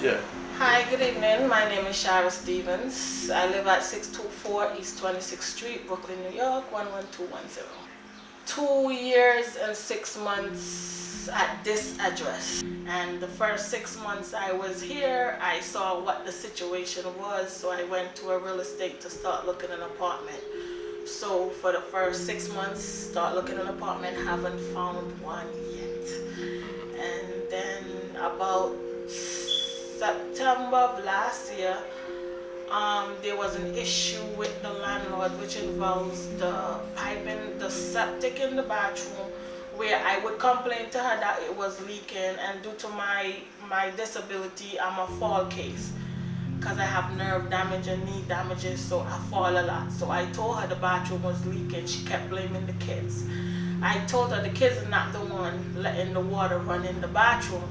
Yeah. Hi, good evening. My name is Shara Stevens. I live at 624 East 26th Street, Brooklyn, New York, 11210. 2 years and 6 months at this address. And the first 6 months I was here, I saw what the situation was, so I went to a real estate to start looking at an apartment. So for the first 6 months, start looking at an apartment, haven't found one yet. And then about September of last year, there was an issue with the landlord, which involves the piping, the septic in the bathroom, where I would complain to her that it was leaking, and due to my disability, I'm a fall case because I have nerve damage and knee damages, so I fall a lot. So I told her the bathroom was leaking. She kept blaming the kids. I told her the kids are not the one letting the water run in the bathroom.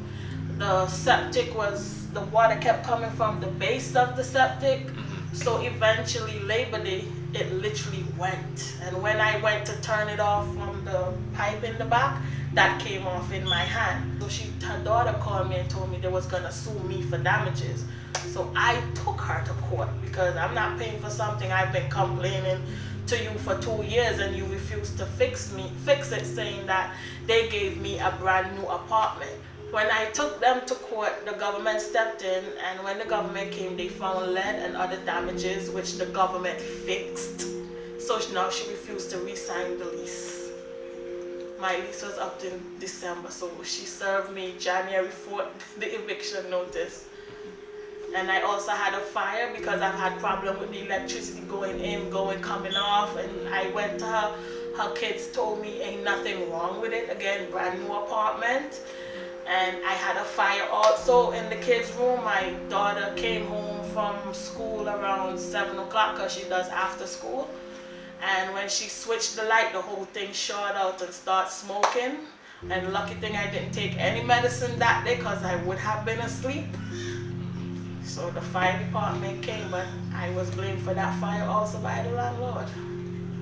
The septic was, the water kept coming from the base of the septic, so eventually Labor Day it literally went, and when I went to turn it off from the pipe in the back, that came off in my hand. So her daughter called me and told me they was gonna sue me for damages. So I took her to court because I'm not paying for something I've been complaining to you for 2 years and you refused to fix it, saying that they gave me a brand new apartment. When I took them to court, the government stepped in, and when the government came, they found lead and other damages, which the government fixed. So now she refused to re-sign the lease. My lease was up in December, so she served me January 4th, the eviction notice. And I also had a fire because I've had problem with the electricity going in, coming off, and I went to her. Her kids told me ain't nothing wrong with it. Again, brand new apartment. And I had a fire also in the kids' room. My daughter came home from school around 7 o'clock because she does after school. And when she switched the light, the whole thing shot out and started smoking. And lucky thing I didn't take any medicine that day because I would have been asleep. So the fire department came, but I was blamed for that fire also by the landlord.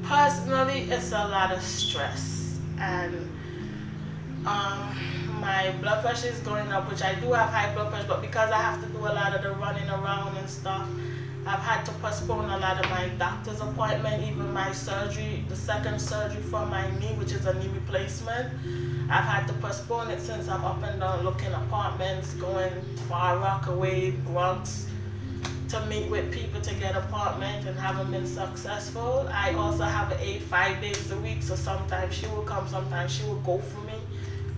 Personally, it's a lot of stress, and my blood pressure is going up, which I do have high blood pressure, but because I have to do a lot of the running around and stuff, I've had to postpone a lot of my doctor's appointment, even my surgery, the second surgery for my knee, which is a knee replacement. I've had to postpone it since I'm up and down looking apartments, going Far Rockaway, Bronx, to meet with people to get apartment, and haven't been successful. I also have an aide 5 days a week, so sometimes she will come, sometimes she will go for me,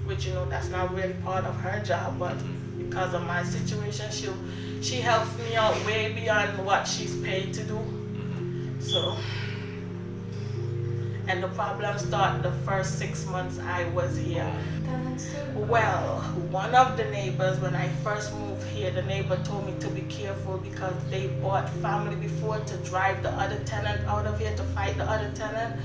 which, you know, that's not really part of her job, but because of my situation, she helps me out way beyond what she's paid to do. So, and the problem started the first 6 months I was here. Well, one of the neighbors, when I first moved here, the neighbor told me to be careful because they bought family before to drive the other tenant out of here, to fight the other tenant.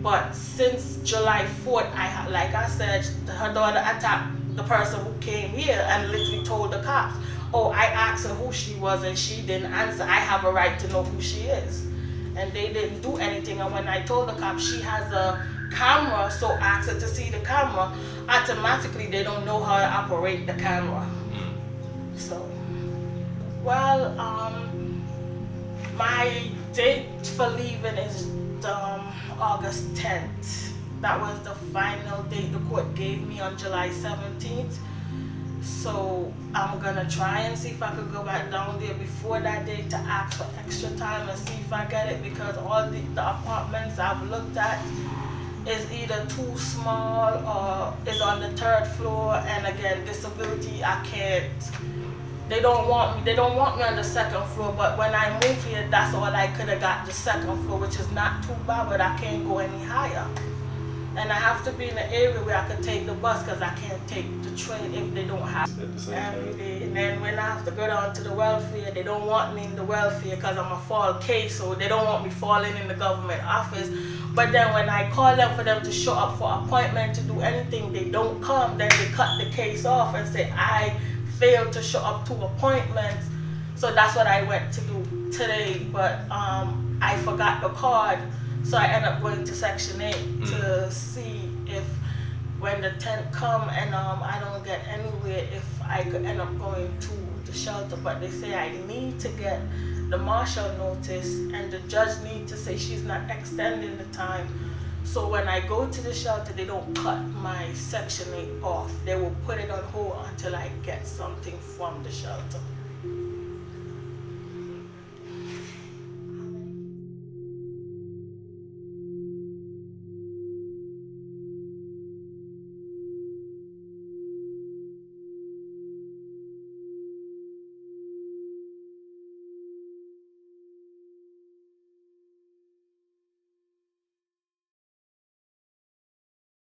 But since July 4th, like I said, her daughter attacked the person who came here and literally told the cops. Oh, I asked her who she was and she didn't answer. I have a right to know who she is. And they didn't do anything. And when I told the cops she has a camera, so asked her to see the camera, automatically they don't know how to operate the camera. So, well, my date for leaving is August 10th. That was the final date the court gave me on July 17th. So I'm gonna try and see if I could go back down there before that date to ask for extra time and see if I get it, because all the apartments I've looked at is either too small or is on the 3rd floor, and again, disability, I can't. They don't want me on the 2nd floor, but when I moved here, that's all I could have got, the 2nd floor, which is not too bad, but I can't go any higher. And I have to be in an area where I can take the bus because I can't take the train if they don't have every day. And then when I have to go down to the welfare, they don't want me in the welfare because I'm a fall case, so they don't want me falling in the government office. But then when I call them for them to show up for appointment to do anything, they don't come. Then they cut the case off and say, I failed to show up to appointments. So that's what I went to do today, but I forgot the card. So I end up going to Section 8 to see if when the tenant come and I don't get any evaluate if I could end up going to the shelter, but they say I need to get the marshal notice and the judge need to say she's not extending the time. So when I go to the shelter, they don't cut my Section 8 off. They will put it on hold until I get something from the shelter.